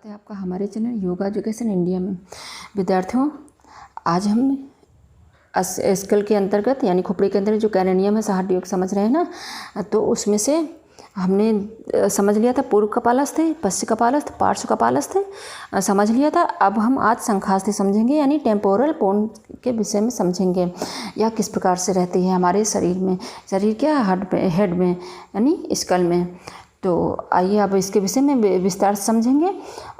स्वागत है आपका हमारे चैनल योगा एजुकेशन इंडिया में। विद्यार्थियों, आज हम स्कल के अंतर्गत यानी खोपड़ी के अंदर जो कैरेनियम है, साहड योग समझ रहे हैं ना। तो उसमें से हमने समझ लिया था पूर्व कपालस्थ, पश्चिम कपालस्थ, पार्श्व कपालस्थ समझ लिया था। अब हम आज संखास्थ समझेंगे यानी टेम्पोरल बोन के विषय में समझेंगे। यह किस प्रकार से रहती है हमारे शरीर में, शरीर क्या हेड में यानी स्कल में। तो आइए अब इसके विषय में विस्तार से समझेंगे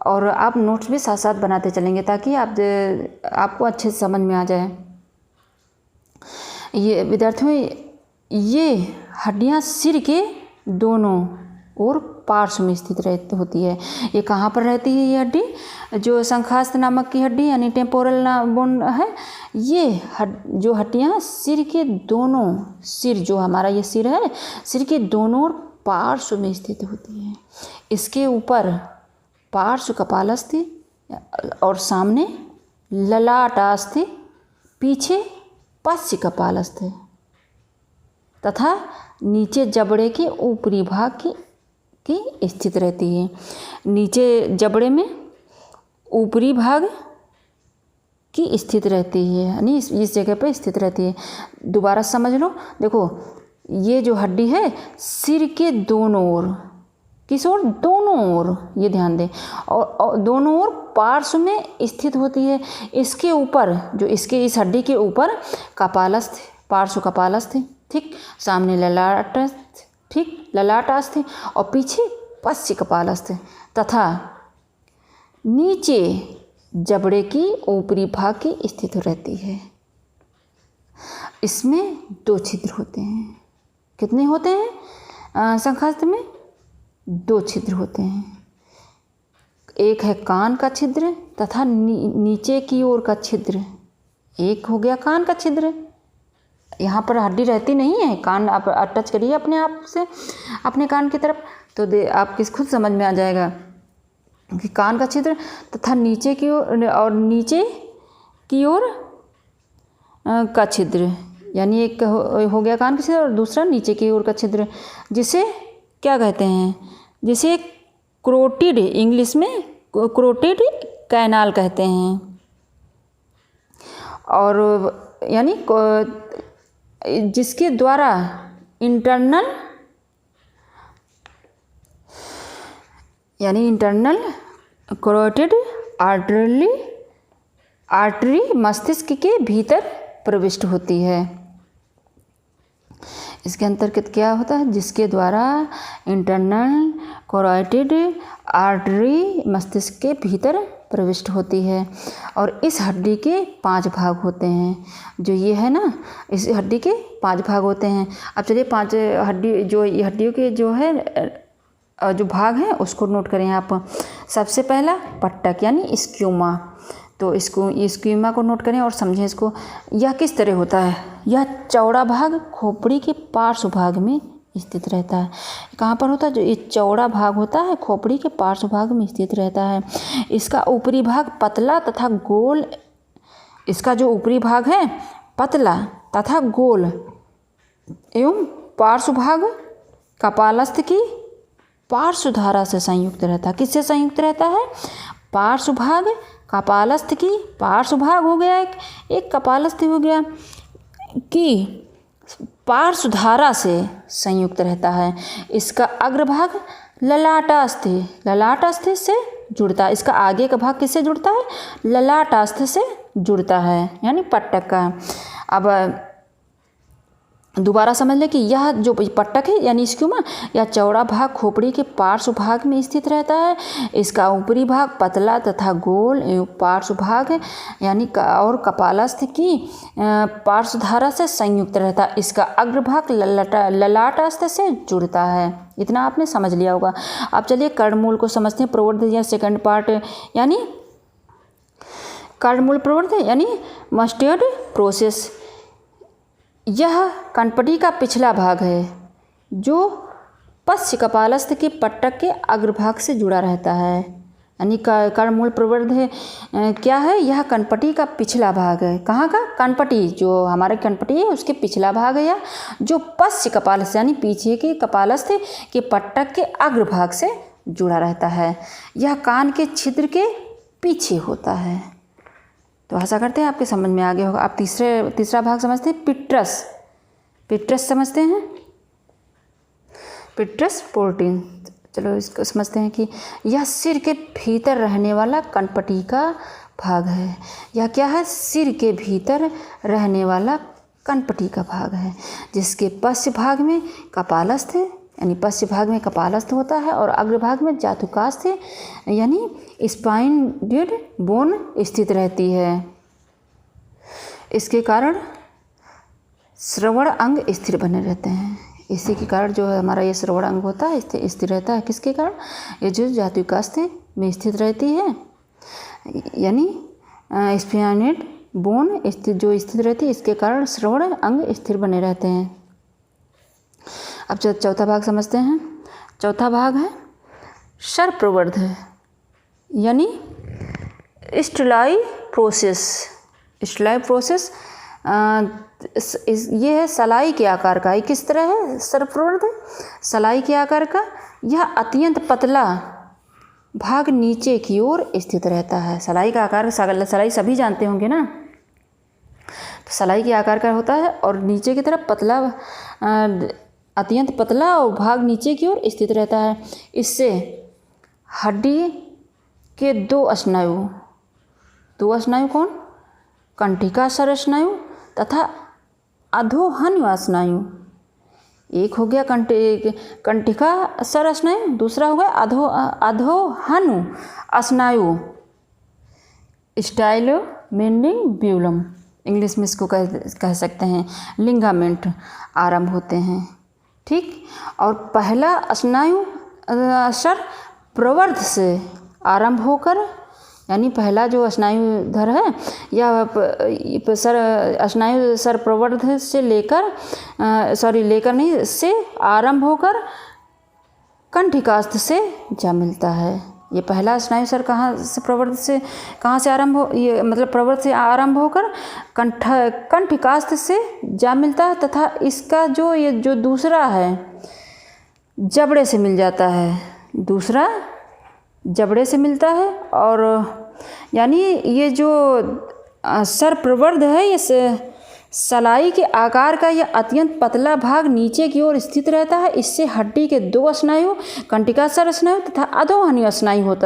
और आप नोट्स भी साथ साथ बनाते चलेंगे ताकि आपको अच्छे से समझ में आ जाए। ये विद्यार्थियों, ये हड्डियां सिर के दोनों ओर पार्श्व में स्थित होती है। ये कहाँ पर रहती है ये हड्डी? जो संखास्थ नामक की हड्डी यानी टेम्पोरल बोन है। ये जो हड्डियाँ सिर के दोनों, सिर जो हमारा ये सिर है, सिर के दोनों ओर पार्श्व में स्थित होती है। इसके ऊपर पार्श्व कपालस्थ और सामने ललाटास्थ, पीछे पश्च कपालस्थ तथा नीचे जबड़े के ऊपरी भाग की स्थित रहती है। नीचे जबड़े में ऊपरी भाग की स्थित रहती है यानी इस जगह पर स्थित रहती है। दोबारा समझ लो। देखो, ये जो हड्डी है सिर के दोनों ओर, किस ओर? दोनों ओर, ये ध्यान दें, और दोनों ओर पार्श्व में स्थित होती है। इसके ऊपर जो इस हड्डी के ऊपर कपालस्थ, पार्श्व कपालस्थ, ठीक, सामने ललाटस्थ, ठीक, ललाटास्थ और पीछे पश्च कपालस्थ तथा नीचे जबड़े की ऊपरी भाग की स्थित रहती है। इसमें 2 छिद्र होते हैं। कितने होते हैं संखास्थ में? 2 छिद्र होते हैं। एक है कान का छिद्र तथा नीचे की ओर का छिद्र। एक हो गया कान का छिद्र। यहाँ पर हड्डी रहती नहीं है। कान आप टच करिए अपने आप से अपने कान की तरफ, तो आपकी खुद समझ में आ जाएगा कि कान का छिद्र तथा नीचे की ओर और नीचे की ओर का छिद्र, यानी एक हो गया कान का छिद्र और दूसरा नीचे की ओर का छिद्र, जिसे क्या कहते हैं? जिसे क्रोटिड, इंग्लिश में क्रोटिड कैनाल कहते हैं। और यानी जिसके द्वारा इंटरनल कैरोटिड आर्टरी मस्तिष्क के भीतर प्रविष्ट होती है। इसके अंतर्गत क्या होता है? जिसके द्वारा इंटरनल कैरोटिड आर्टरी मस्तिष्क के भीतर प्रविष्ट होती है। और इस हड्डी के 5 भाग होते हैं। जो ये है ना, इस हड्डी के 5 भाग होते हैं। अब चलिए 5 हड्डियों के जो भाग हैं उसको नोट करें आप। सबसे पहला पट्टक यानी स्क्यूमा। तो इसको स्क्यूमा को नोट करें और समझें इसको। यह किस तरह होता है? यह चौड़ा भाग खोपड़ी के पार्श्व भाग में स्थित रहता है। कहाँ पर होता है? जो ये चौड़ा भाग होता है खोपड़ी के पार्श्व भाग में स्थित रहता है। इसका ऊपरी भाग पतला तथा गोल, इसका जो ऊपरी भाग है पतला तथा गोल एवं पार्श्व भाग कपालस्थ की पार्श्व धारा से संयुक्त रहता है। किससे संयुक्त रहता है? पार्श्व भाग कपालस्थ की पार्श्व भाग हो गया, एक कपालस्थ हो गया कि पार्श्व धारा से संयुक्त रहता है। इसका अग्रभाग ललाटास्थ से जुड़ता है। इसका आगे का भाग किससे जुड़ता है? ललाटास्थ से जुड़ता है यानी पट्टक का। अब दोबारा समझ लें कि यह जो पट्टक है यानी स्क्यूमा, यह चौड़ा भाग खोपड़ी के पार्श्व भाग में स्थित रहता है। इसका ऊपरी भाग पतला तथा गोल एवं पार्श्व भाग यानी और कपालस्थ की पार्श्व धारा से संयुक्त रहता है। इसका अग्रभाग ललाटास्थ से जुड़ता है। इतना आपने समझ लिया होगा। अब चलिए कर्णमूल को समझते हैं। प्रवर्ध या सेकंड पार्ट यानी कर्णमूल प्रवर्ध यानी मस्टर्ड प्रोसेस। यह कनपटी का पिछला भाग है जो पश्च कपालस्थ के पट्टक के अग्रभाग से जुड़ा रहता है। यानी कर्णमूल प्रवर्ध है क्या है? यह कनपटी का पिछला भाग है। कहाँ का? कनपटी, जो हमारे कनपटी है उसके पिछला भाग है, या जो पश्च कपालस्थ यानी पीछे के कपालस्थ के पट्टक के अग्रभाग से जुड़ा रहता है। यह कान के छिद्र के पीछे होता है। तो आशा करते हैं आपके समझ में आ गया होगा। आप तीसरा भाग समझते हैं, पिट्रस। पिट्रस समझते हैं, पिट्रस पोर्टिन। चलो इसको समझते हैं कि यह सिर के भीतर रहने वाला कनपटी का भाग है। यह क्या है? सिर के भीतर रहने वाला कनपटी का भाग है, जिसके पश्च भाग में कपालस्थ है, यानी पश्च भाग में कपालस्थ होता है, और अग्रभाग में जातुकास्थ यानी स्पाइनोइड बोन स्थित रहती है। इसके कारण श्रवण अंग स्थिर बने रहते हैं। इसी के कारण जो है हमारा ये श्रवण अंग होता है स्थिर रहता है। किसके कारण? ये जो जातुकास्थ में स्थित रहती है, यानी स्पाइनोइड बोन स्थित रहती है, इसके कारण श्रवण अंग स्थिर बने रहते हैं। अब चौथा भाग समझते हैं। चौथा भाग है सर प्रवर्ध, यानी स्टलाई प्रोसेस। स्टलाई प्रोसेस ये है सलाई के आकार का। ये किस तरह है? सर प्रवर्ध सलाई के आकार का। यह अत्यंत पतला भाग नीचे की ओर स्थित रहता है। सलाई का आकार, सलाई सभी जानते होंगे ना, तो सलाई के आकार का होता है और नीचे की तरफ पतला, अत्यंत पतला और भाग नीचे की ओर स्थित रहता है। इससे हड्डी के दो स्नायु कौन? कंठिका सर स्नायु तथा अधोहन्यु स्नायु। एक हो गया कंठिका सर स्नायु, दूसरा हो गया अधोहनु स्नायु, स्टाइलोमेंडिबुलम, इंग्लिश में इसको कह सकते हैं, लिंगामेंट आरंभ होते हैं। ठीक, और पहला स्नायु सर प्रवर्ध से आरंभ होकर, यानी पहला जो स्नायुधर है या स्नायु सर प्रवर्ध से से आरंभ होकर कंठिकास्थ से जा मिलता है। ये पहला स्नायु सर कहाँ से आरंभ हो, ये मतलब प्रवर्ध से आरंभ होकर कंठिकास्थ से जा मिलता है, तथा इसका जो दूसरा है जबड़े से मिल जाता है। दूसरा जबड़े से मिलता है, और यानी ये जो सर प्रवर्ध है, ये सलाई के आकार का यह अत्यंत पतला भाग नीचे की ओर स्थित रहता है। इससे हड्डी के दो स्नायु कंठिका सर स्नायु तथा अधोहन्यु स्नायु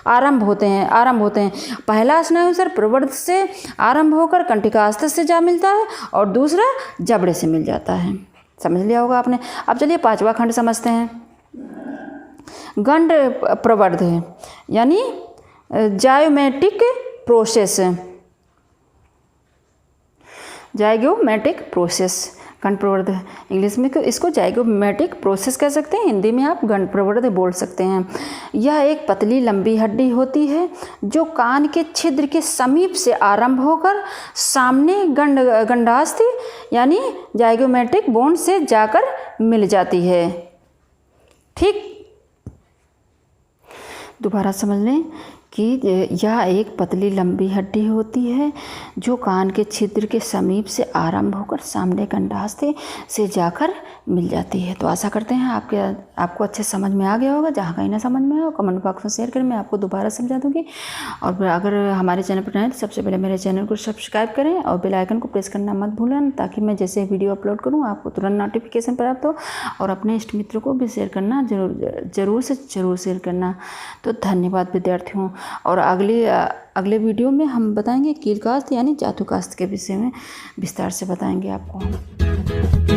आरंभ होते हैं। पहला स्नायु सर प्रवर्ध से आरंभ होकर कंठिकास्थ से जा मिलता है, और दूसरा जबड़े से मिल जाता है। समझ लिया होगा आपने। अब चलिए पांचवा खंड समझते हैं। गंड प्रवर्ध, यानी जायोमेट्रिक प्रोसेस। जाइगोमेट्रिक प्रोसेस, गंड प्रवर्ध इंग्लिश में इसको जाइगोमेट्रिक प्रोसेस कह सकते हैं, हिंदी में आप गंड प्रवर्ध बोल सकते हैं। यह एक पतली लंबी हड्डी होती है जो कान के छिद्र के समीप से आरंभ होकर सामने गंडास्थ यानी जाइगोमेट्रिक बोन से जाकर मिल जाती है। ठीक, दोबारा समझ लें कि यह एक पतली लंबी हड्डी होती है जो कान के छिद्र के समीप से आरंभ होकर सामने गंडास्थ से जाकर मिल जाती है। तो आशा करते हैं आपको अच्छे समझ में आ गया होगा। जहाँ कहीं ना समझ में आए कमेंट बॉक्स में शेयर करें, मैं आपको दोबारा समझा दूँगी। और अगर हमारे चैनल पर नए हैं तो सबसे पहले मेरे चैनल को सब्सक्राइब करें और बेल आइकन को प्रेस करना मत भूलें, ताकि मैं जैसे वीडियो अपलोड करूँ आपको तुरंत नोटिफिकेशन प्राप्त हो। और अपने इष्ट मित्रों को भी शेयर करना, जरूर शेयर करना। तो धन्यवाद विद्यार्थियों। और अगले वीडियो में हम बताएंगे कीलकास्थ यानी जातुकास्थ के विषय में विस्तार से बताएंगे आपको।